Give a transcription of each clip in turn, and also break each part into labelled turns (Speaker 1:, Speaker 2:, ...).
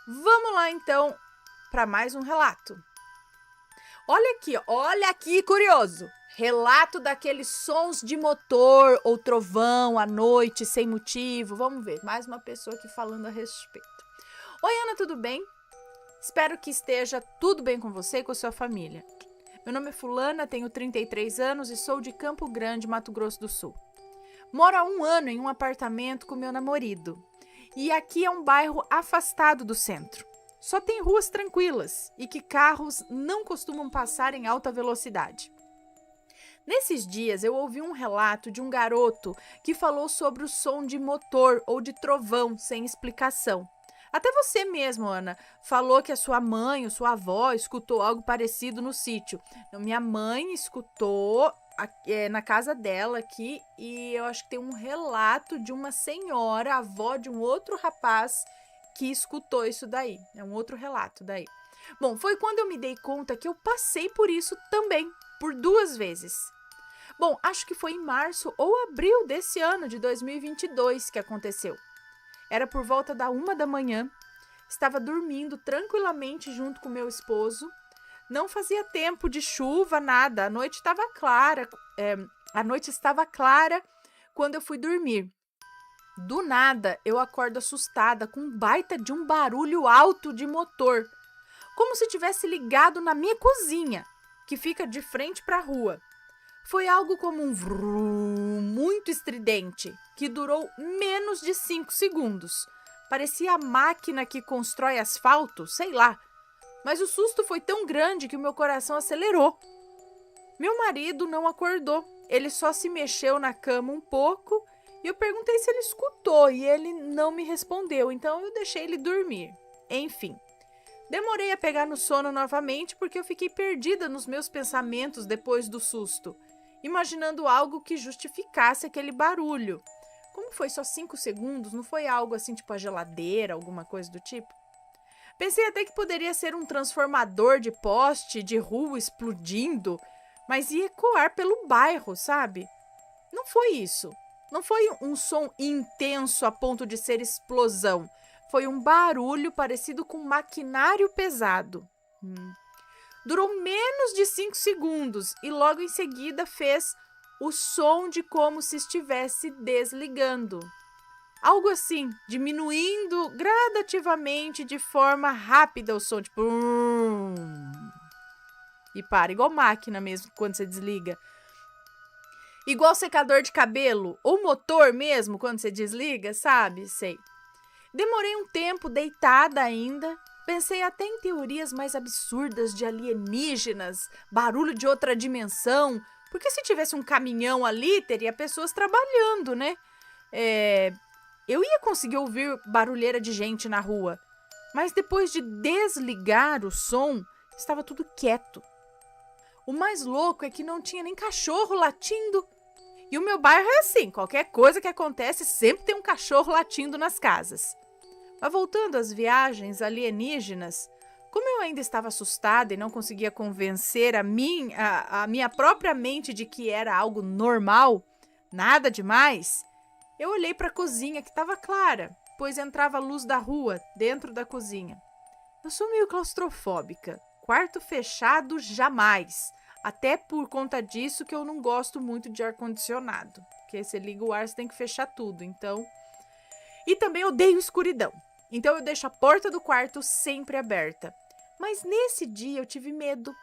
Speaker 1: Vamos lá então para mais um relato. Olha aqui, curioso. Relato daqueles sons de motor ou trovão à noite sem motivo. Vamos ver, mais uma pessoa aqui falando a respeito. Oi, Ana, tudo bem? Espero que esteja tudo bem com você e com a sua família. Meu nome é Fulana, tenho 33 anos e sou de Campo Grande, Mato Grosso do Sul. Moro há 1 ano em um apartamento com meu namorado. E aqui é um bairro afastado do centro. Só tem ruas tranquilas e que carros não costumam passar em alta velocidade. Nesses dias eu ouvi um relato de um garoto que falou sobre o som de motor ou de trovão sem explicação. Até você mesmo, Ana, falou que a sua mãe ou sua avó escutou algo parecido no sítio. Minha mãe escutou na casa dela aqui e eu acho que tem um relato de uma senhora, avó de um outro rapaz, que escutou isso daí. É um outro relato daí. Bom, foi quando eu me dei conta que eu passei por isso também, por 2 vezes. Bom, acho que foi em março ou abril desse ano de 2022 que aconteceu. Era por volta da 1 da manhã, estava dormindo tranquilamente junto com meu esposo. Não fazia tempo de chuva, nada, a noite estava clara quando eu fui dormir. Do nada, eu acordo assustada com um baita de um barulho alto de motor, como se tivesse ligado na minha cozinha, que fica de frente para a rua. Foi algo como um vrum muito estridente, que durou menos de 5 segundos. Parecia a máquina que constrói asfalto, sei lá. Mas o susto foi tão grande que o meu coração acelerou. Meu marido não acordou, ele só se mexeu na cama um pouco e eu perguntei se ele escutou e ele não me respondeu, então eu deixei ele dormir. Enfim, demorei a pegar no sono novamente porque eu fiquei perdida nos meus pensamentos depois do susto, imaginando algo que justificasse aquele barulho. Como foi só 5 segundos, não foi algo assim tipo a geladeira, alguma coisa do tipo? Pensei até que poderia ser um transformador de poste de rua explodindo, mas ia ecoar pelo bairro, sabe? Não foi isso. Não foi um som intenso a ponto de ser explosão. Foi um barulho parecido com maquinário pesado. Durou menos de 5 segundos e logo em seguida fez o som de como se estivesse desligando. Algo assim, diminuindo gradativamente de forma rápida o som, tipo... E para, igual máquina mesmo, quando você desliga. Igual secador de cabelo, ou motor mesmo, quando você desliga, sabe? Sei. Demorei um tempo deitada ainda. Pensei até em teorias mais absurdas de alienígenas, barulho de outra dimensão. Porque se tivesse um caminhão ali, teria pessoas trabalhando, né? Eu ia conseguir ouvir barulheira de gente na rua. Mas depois de desligar o som, estava tudo quieto. O mais louco é que não tinha nem cachorro latindo. E o meu bairro é assim, qualquer coisa que acontece sempre tem um cachorro latindo nas casas. Mas voltando às viagens alienígenas, como eu ainda estava assustada e não conseguia convencer a minha própria mente de que era algo normal, nada demais, eu olhei para a cozinha que estava clara, pois entrava a luz da rua dentro da cozinha. Eu sou meio claustrofóbica, quarto fechado jamais, até por conta disso que eu não gosto muito de ar-condicionado, porque você liga o ar, você tem que fechar tudo, então... E também odeio escuridão, então eu deixo a porta do quarto sempre aberta. Mas nesse dia eu tive medo.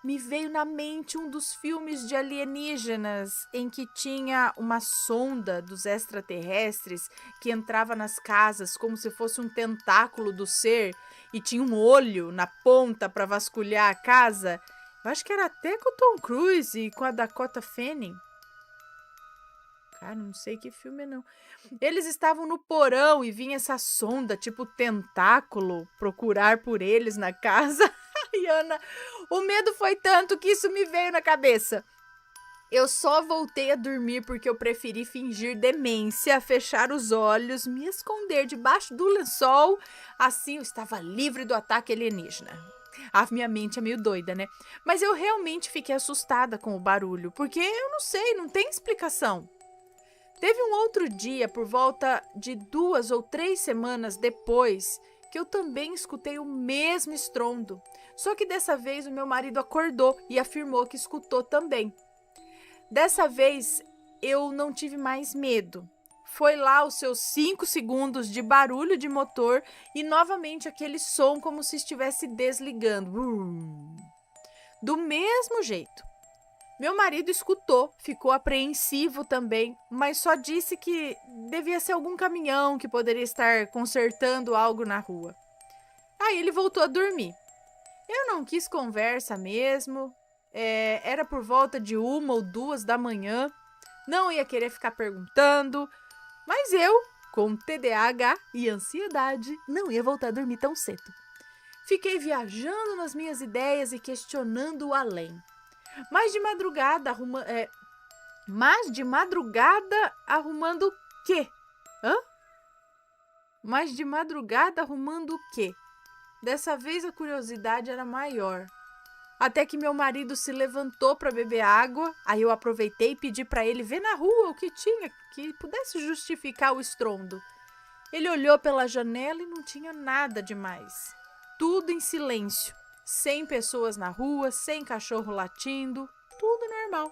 Speaker 1: Me veio na mente um dos filmes de alienígenas em que tinha uma sonda dos extraterrestres que entrava nas casas como se fosse um tentáculo do ser e tinha um olho na ponta para vasculhar a casa. Eu acho que era até com o Tom Cruise e com a Dakota Fanning. Cara, não sei que filme não. Eles estavam no porão e vinha essa sonda, tipo tentáculo, procurar por eles na casa. Ai, Ana, o medo foi tanto que isso me veio na cabeça. Eu só voltei a dormir porque eu preferi fingir demência, fechar os olhos, me esconder debaixo do lençol. Assim eu estava livre do ataque alienígena. A minha mente é meio doida, né? Mas eu realmente fiquei assustada com o barulho, porque eu não sei, não tem explicação. Teve um outro dia, por volta de 2 ou 3 semanas depois, que eu também escutei o mesmo estrondo. Só que dessa vez o meu marido acordou e afirmou que escutou também. Dessa vez eu não tive mais medo. Foi lá os seus 5 segundos de barulho de motor e novamente aquele som como se estivesse desligando. Do mesmo jeito. Meu marido escutou, ficou apreensivo também, mas só disse que devia ser algum caminhão que poderia estar consertando algo na rua. Aí ele voltou a dormir. Eu não quis conversa mesmo, era por volta de 1 ou 2 da manhã, não ia querer ficar perguntando, mas eu, com TDAH e ansiedade, não ia voltar a dormir tão cedo. Fiquei viajando nas minhas ideias e questionando o além. Mas de madrugada arrumando o quê? Mas de madrugada arrumando o quê? Dessa vez a curiosidade era maior. Até que meu marido se levantou para beber água, aí eu aproveitei e pedi para ele ver na rua o que tinha que pudesse justificar o estrondo. Ele olhou pela janela e não tinha nada demais. Tudo em silêncio, sem pessoas na rua, sem cachorro latindo, tudo normal.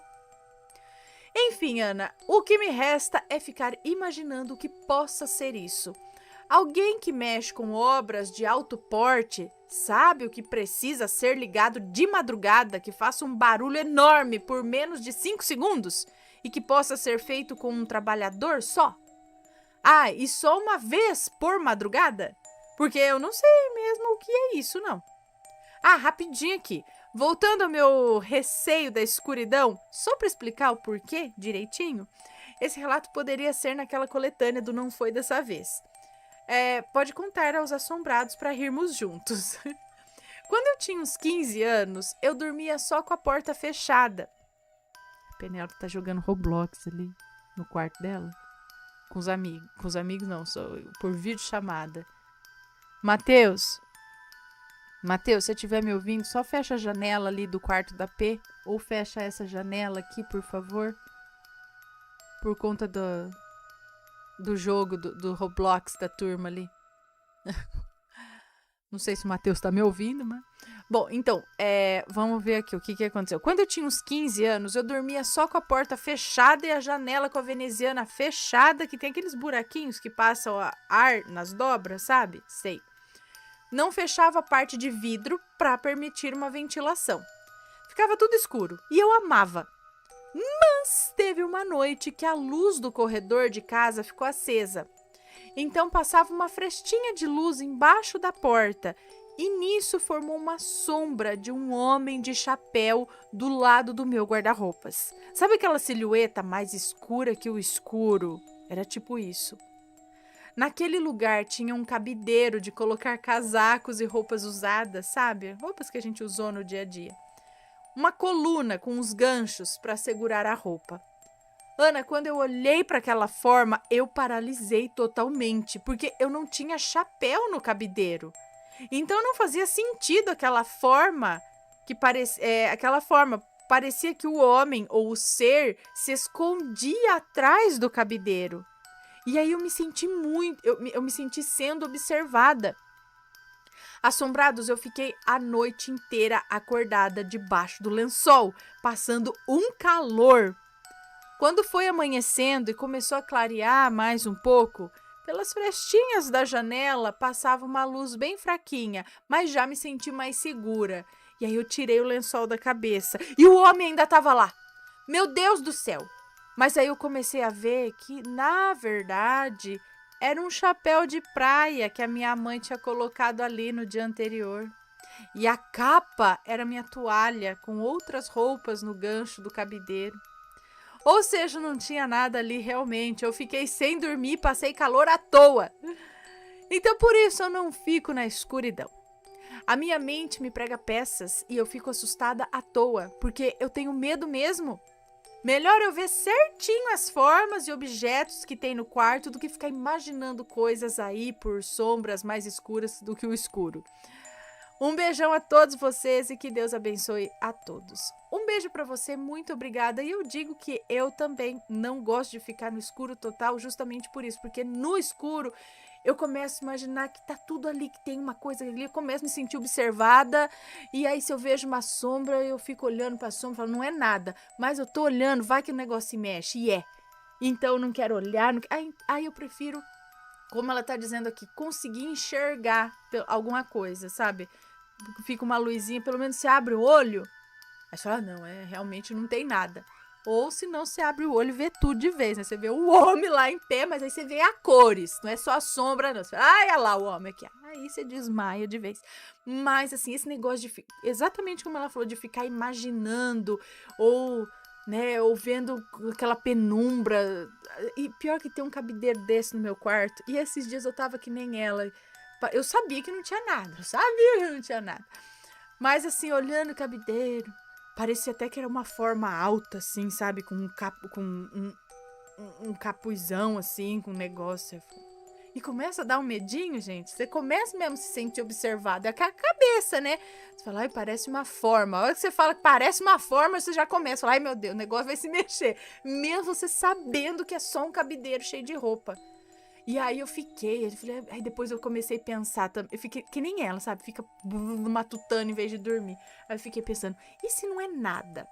Speaker 1: Enfim, Ana, o que me resta é ficar imaginando o que possa ser isso. Alguém que mexe com obras de alto porte sabe o que precisa ser ligado de madrugada, que faça um barulho enorme por menos de 5 segundos e que possa ser feito com um trabalhador só? Ah, e só uma vez por madrugada? Porque eu não sei mesmo o que é isso, não. Ah, rapidinho aqui. Voltando ao meu receio da escuridão, só para explicar o porquê direitinho, esse relato poderia ser naquela coletânea do Não Foi Dessa Vez. Pode contar aos assombrados para rirmos juntos. Quando eu tinha uns 15 anos, eu dormia só com a porta fechada. A Penélope tá jogando Roblox ali no quarto dela. Com os amigos. Com os amigos não, só por videochamada. Matheus, se você estiver me ouvindo, só fecha a janela ali do quarto da P. Ou fecha essa janela aqui, por favor. Por conta do jogo, do Roblox da turma ali. Não sei se o Matheus tá me ouvindo, mas... Bom, então, vamos ver aqui o que aconteceu. Quando eu tinha uns 15 anos, eu dormia só com a porta fechada e a janela com a veneziana fechada, que tem aqueles buraquinhos que passam ar nas dobras, sabe? Sei. Não fechava a parte de vidro para permitir uma ventilação. Ficava tudo escuro e eu amava. Mas teve uma noite que a luz do corredor de casa ficou acesa. Então passava uma frestinha de luz embaixo da porta e nisso formou uma sombra de um homem de chapéu do lado do meu guarda-roupas. Sabe aquela silhueta mais escura que o escuro? Era tipo isso. Naquele lugar tinha um cabideiro de colocar casacos e roupas usadas, sabe? Roupas que a gente usou no dia a dia. Uma coluna com uns ganchos para segurar a roupa. Ana, quando eu olhei para aquela forma, eu paralisei totalmente, porque eu não tinha chapéu no cabideiro. Então não fazia sentido aquela forma parecia que o homem ou o ser se escondia atrás do cabideiro. E aí eu me senti eu me senti sendo observada. Assombrados, eu fiquei a noite inteira acordada debaixo do lençol, passando um calor. Quando foi amanhecendo e começou a clarear mais um pouco, pelas frestinhas da janela passava uma luz bem fraquinha, mas já me senti mais segura. E aí eu tirei o lençol da cabeça e o homem ainda estava lá. Meu Deus do céu! Mas aí eu comecei a ver que, na verdade, era um chapéu de praia que a minha mãe tinha colocado ali no dia anterior. E a capa era minha toalha com outras roupas no gancho do cabideiro. Ou seja, não tinha nada ali realmente. Eu fiquei sem dormir e passei calor à toa. Então, por isso, eu não fico na escuridão. A minha mente me prega peças e eu fico assustada à toa, porque eu tenho medo mesmo. Melhor eu ver certinho as formas e objetos que tem no quarto do que ficar imaginando coisas aí por sombras mais escuras do que o escuro. Um beijão a todos vocês e que Deus abençoe a todos. Um beijo para você, muito obrigada. E eu digo que eu também não gosto de ficar no escuro total justamente por isso, porque no escuro eu começo a imaginar que tá tudo ali, que tem uma coisa ali, eu começo a me sentir observada, e aí se eu vejo uma sombra, eu fico olhando pra sombra, falo, não é nada, mas eu tô olhando, vai que o negócio se mexe, e é. Então eu não quero olhar, aí eu prefiro, como ela tá dizendo aqui, conseguir enxergar alguma coisa, sabe? Fica uma luzinha, pelo menos você abre o olho, aí você fala, não, realmente não tem nada. Ou se não, você abre o olho e vê tudo de vez, né? Você vê o homem lá em pé, mas aí você vê a cores, não é só a sombra, não. Você fala, ai, olha lá o homem aqui. Aí você desmaia de vez. Mas, assim, esse negócio de... Exatamente como ela falou, de ficar imaginando ou, né, ou vendo aquela penumbra. E pior que tem um cabideiro desse no meu quarto. E esses dias eu tava que nem ela. Eu sabia que não tinha nada, eu sabia que não tinha nada. Mas, assim, olhando o cabideiro... Parecia até que era uma forma alta, assim, sabe? Com um capuzão, assim, com um negócio. E começa a dar um medinho, gente. Você começa mesmo a se sentir observado. É com a cabeça, né? Você fala, ai, parece uma forma. A hora que você fala que parece uma forma, você já começa. Fala, ai, meu Deus, o negócio vai se mexer. Mesmo você sabendo que é só um cabideiro cheio de roupa. E aí eu falei, aí depois eu comecei a pensar, eu fiquei que nem ela, sabe? Fica matutando em vez de dormir. Aí eu fiquei pensando, e se não é nada?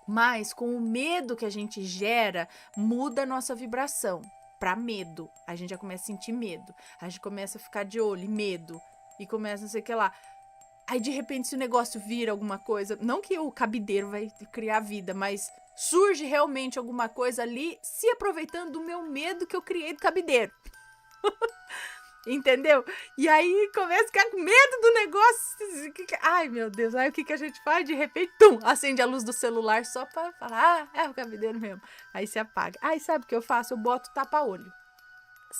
Speaker 1: Mas com o medo que a gente gera, muda a nossa vibração pra medo. A gente já começa a sentir medo. A gente começa a ficar de olho, medo. E começa não sei o que lá. Aí de repente se o negócio vira alguma coisa, não que o cabideiro vai criar vida, mas surge realmente alguma coisa ali, se aproveitando do meu medo que eu criei do cabideiro. Entendeu? E aí começa a ficar com medo do negócio. Ai, meu Deus. Aí o que a gente faz? De repente, acende a luz do celular só pra falar, é o cabideiro mesmo. Aí se apaga. Aí sabe o que eu faço? Eu boto tapa-olho.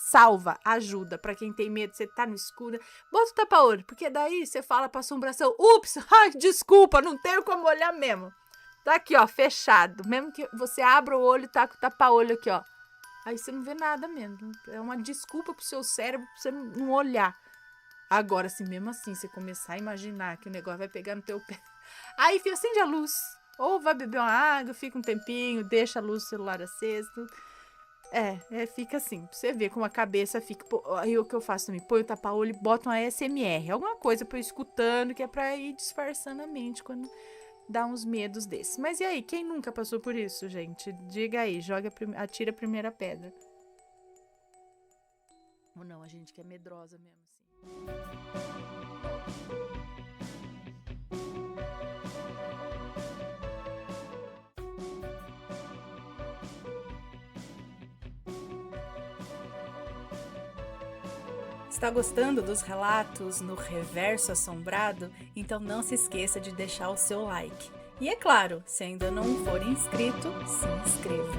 Speaker 1: Salva, ajuda. Pra quem tem medo, você tá no escuro, bota o tapa-olho. Porque daí você fala pra assombração, ups, ai, desculpa, não tenho como olhar mesmo. Tá aqui, ó, fechado. Mesmo que você abra o olho, tá com o tapa-olho aqui, ó. Aí você não vê nada mesmo. É uma desculpa pro seu cérebro pra você não olhar. Agora, se mesmo assim você começar a imaginar que o negócio vai pegar no teu pé, aí acende a luz. Ou vai beber uma água, fica um tempinho, deixa a luz do celular acesa. Fica assim. Pra você ver como a cabeça fica. Aí o que eu faço também? Põe o tapa-olho e boto uma ASMR. Alguma coisa pra eu ir escutando, que é pra ir disfarçando a mente quando dá uns medos desses. Mas e aí, quem nunca passou por isso, gente? Diga aí, atira a primeira pedra. Ou não, a gente que é medrosa mesmo, assim. Está gostando dos relatos no Reverso Assombrado? Então não se esqueça de deixar o seu like. E é claro, se ainda não for inscrito, se inscreva.